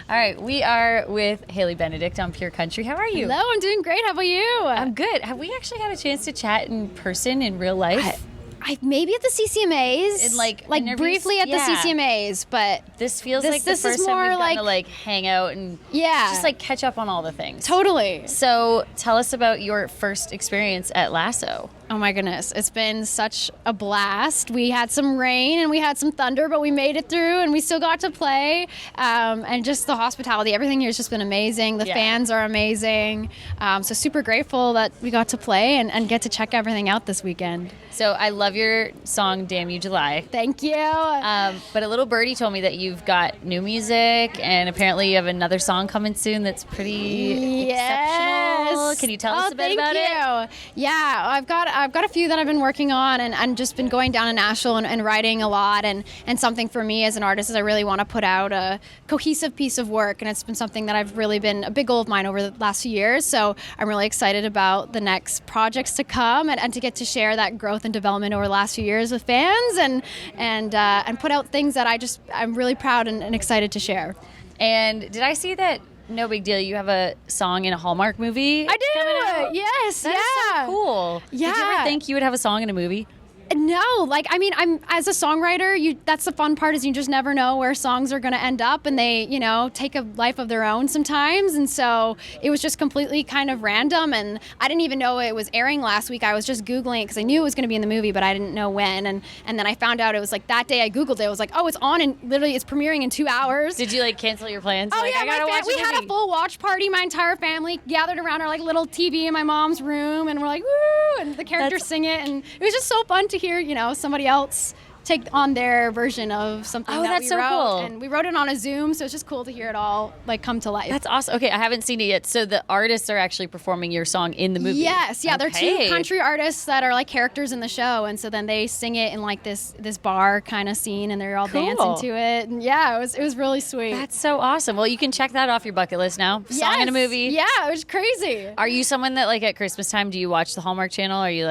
All right, we are with Hailey Benedict on Pure Country. How are you? Hello, I'm doing great. How about you? I'm good. Have we actually had a chance to chat in person in real life? I maybe at the CCMAs. In, like interviews? Briefly at the CCMAs, but this feels like the first time we've gotten to like hang out and just like catch up on all the things. Totally. So tell us about your first experience at Lasso. Oh my goodness, it's been such a blast. We had some rain and we had some thunder, but we made it through and we still got to play. And just the hospitality, everything here has just been amazing. The fans are amazing. So super grateful that we got to play and get to check everything out this weekend. So I love your song, Damn You July. Thank you. But a little birdie told me that you've got new music and apparently you have another song coming soon that's pretty exceptional. Can you tell us a bit about it? Thank you. Yeah, I've got a few that I've been working on and just been going down to Nashville and writing a lot and something for me as an artist is I really want to put out a cohesive piece of work, and it's been something that I've really been a big goal of mine over the last few years. So I'm really excited about the next projects to come and to get to share that growth and development over the last few years with fans and put out things that I'm really proud and excited to share. And did I see that? No big deal. You have a song in a Hallmark movie. I do. Yes. That is so cool. Yeah. Did you ever think you would have a song in a movie? No, I'm as a songwriter, that's the fun part is you just never know where songs are going to end up, and they, take a life of their own sometimes. And so it was just completely kind of random, and I didn't even know it was airing last week. I was just Googling it because I knew it was going to be in the movie, but I didn't know when. And then I found out it was like that day I Googled it. I was like, oh, it's on, and literally it's premiering in 2 hours. Did you cancel your plans? Oh, yeah, we had a full watch party. My entire family gathered around our little TV in my mom's room, and we're like, woo, and the characters sing it, and it was just so fun to hear, somebody else take on their version of something that we wrote. Oh, that's so cool. And we wrote it on a Zoom, so it's just cool to hear it all come to life. That's awesome. Okay, I haven't seen it yet. So the artists are actually performing your song in the movie. Yes, yeah, they're two country artists that are characters in the show, and so then they sing it in this bar kind of scene, and they're all dancing to it. And yeah, it was really sweet. That's so awesome. Well, you can check that off your bucket list now. Song in a movie. Yeah, it was crazy. Are you someone that at Christmas time, do you watch the Hallmark Channel? Are you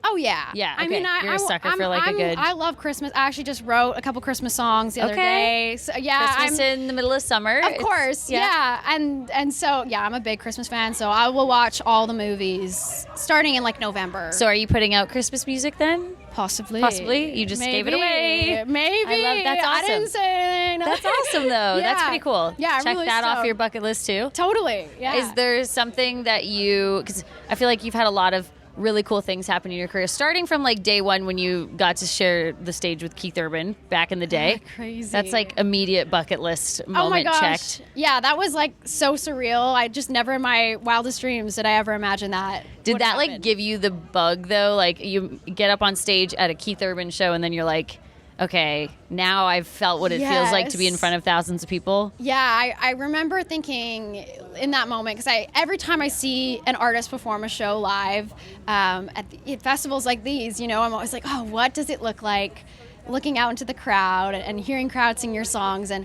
Oh yeah. Yeah. Okay. I mean, you're a sucker for a good. I love Christmas. I actually just wrote a couple Christmas songs the other day. So, yeah, Christmas in the middle of summer. Of course. Yeah. And so I'm a big Christmas fan. So I will watch all the movies starting in November. So are you putting out Christmas music then? Possibly. You just gave it away. Maybe. I love that's awesome. I didn't say anything. That's awesome though. Yeah. That's pretty cool. Yeah. Check that off your bucket list too. Totally. Yeah. Is there something that because I feel like you've had a lot of really cool things happen in your career, starting from day one when you got to share the stage with Keith Urban back in the day. Crazy. That's immediate bucket list moment oh my gosh. checked. Yeah, that was so surreal. I just never in my wildest dreams did I ever imagine that. Did that give you the bug though? You get up on stage at a Keith Urban show and then you're like, okay, now I've felt what it feels like to be in front of thousands of people. Yeah, I remember thinking in that moment, because every time I see an artist perform a show live at festivals like these, I'm always like, oh, what does it look like looking out into the crowd and hearing crowds sing your songs? And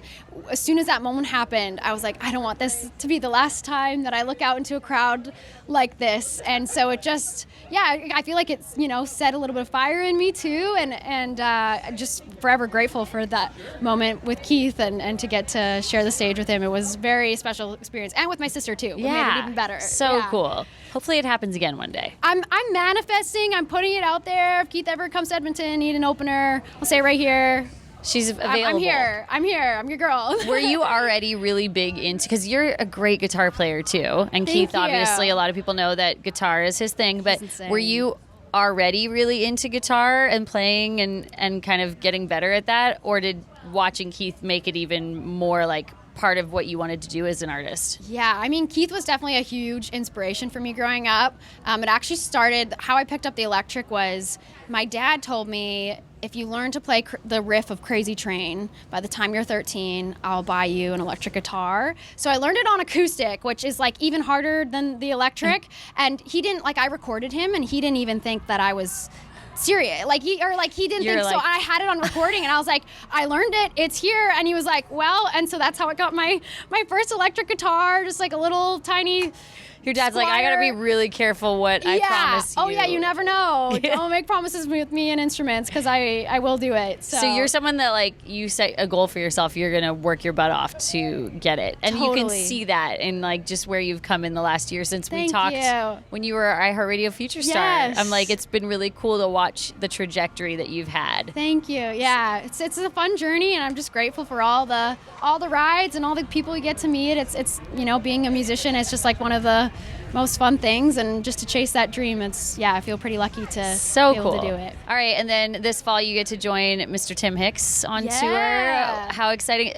as soon as that moment happened, I was like, I don't want this to be the last time that I look out into a crowd like this. And so it just, I feel like it's, set a little bit of fire in me too. And just forever grateful for that moment with Keith and to get to share the stage with him. It was a very special experience. And with my sister too. It made it even better. So cool. Hopefully it happens again one day. I'm manifesting. I'm putting it out there. If Keith ever comes to Edmonton, need an opener, I'll say right here. She's available. I'm here. I'm your girl. Were you already really big into, because you're a great guitar player too, and Keith, obviously, a lot of people know that guitar is his thing, but were you already really into guitar and playing and kind of getting better at that, or did watching Keith make it even more part of what you wanted to do as an artist? Yeah, I mean, Keith was definitely a huge inspiration for me growing up. It actually started, how I picked up the electric was, my dad told me, if you learn to play the riff of Crazy Train, by the time you're 13, I'll buy you an electric guitar. So I learned it on acoustic, which is even harder than the electric. And he didn't, I recorded him, and he didn't even think that I was serious. He didn't think so. I had it on recording, and I was like, I learned it. It's here. And he was like, well, and so that's how I got my first electric guitar, just a little tiny, Your dad's like, I got to be really careful what I promise you. Oh, yeah, you never know. Don't make promises with me and instruments because I will do it. So you're someone that, like, you set a goal for yourself. You're going to work your butt off to get it. And you can see that in, like, just where you've come in the last year since we talked when you were iHeartRadio Future Star. Yes. I'm like, it's been really cool to watch the trajectory that you've had. Thank you. Yeah, it's a fun journey, and I'm just grateful for all the rides and all the people we get to meet. It's being a musician is just like one of the most fun things, and just to chase that dream, I feel pretty lucky to be able to do it. All right, and then this fall you get to join Mr. Tim Hicks on tour. How exciting!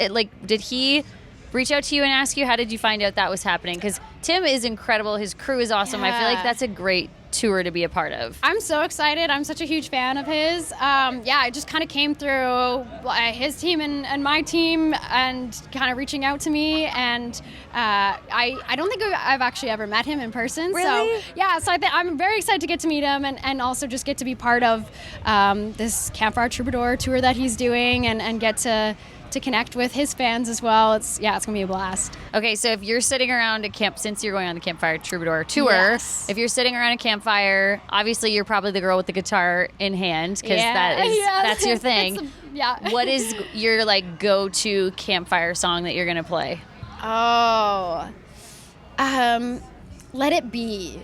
Did he reach out to you and ask you? How did you find out that was happening? Because Tim is incredible. His crew is awesome. I feel like that's a great tour to be a part of. I'm so excited. I'm such a huge fan of his. It just kind of came through his team and my team, and kind of reaching out to me. And I don't think I've actually ever met him in person. Really? So I'm very excited to get to meet him, and also just get to be part of this Campfire Troubadour tour that he's doing, and get to connect with his fans as well. It's gonna be a blast. Okay, so if you're sitting around a camp, since you're going on the Campfire Troubadour tour, if you're sitting around a campfire, obviously you're probably the girl with the guitar in hand, because that's your thing. What is your go-to campfire song that you're gonna play? Let It Be.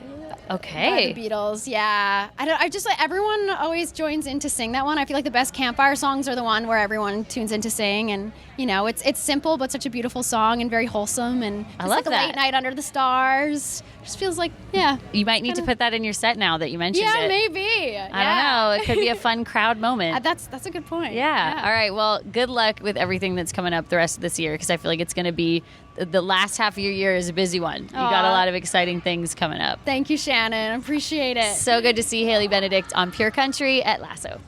Okay. By the Beatles, I just everyone always joins in to sing that one. I feel like the best campfire songs are the one where everyone tunes in to sing, and it's simple but such a beautiful song and very wholesome, and I love a late night under the stars. Just feels like You might need to put that in your set now that you mentioned it. Yeah, maybe. I don't know. It could be a fun crowd moment. That's a good point. Yeah. All right. Well, good luck with everything that's coming up the rest of this year, because I feel like it's going to be the last half of your year is a busy one. You got a lot of exciting things coming up. Thank you, Shannon. Appreciate it. So good to see Hailey Benedict on Pure Country at Lasso.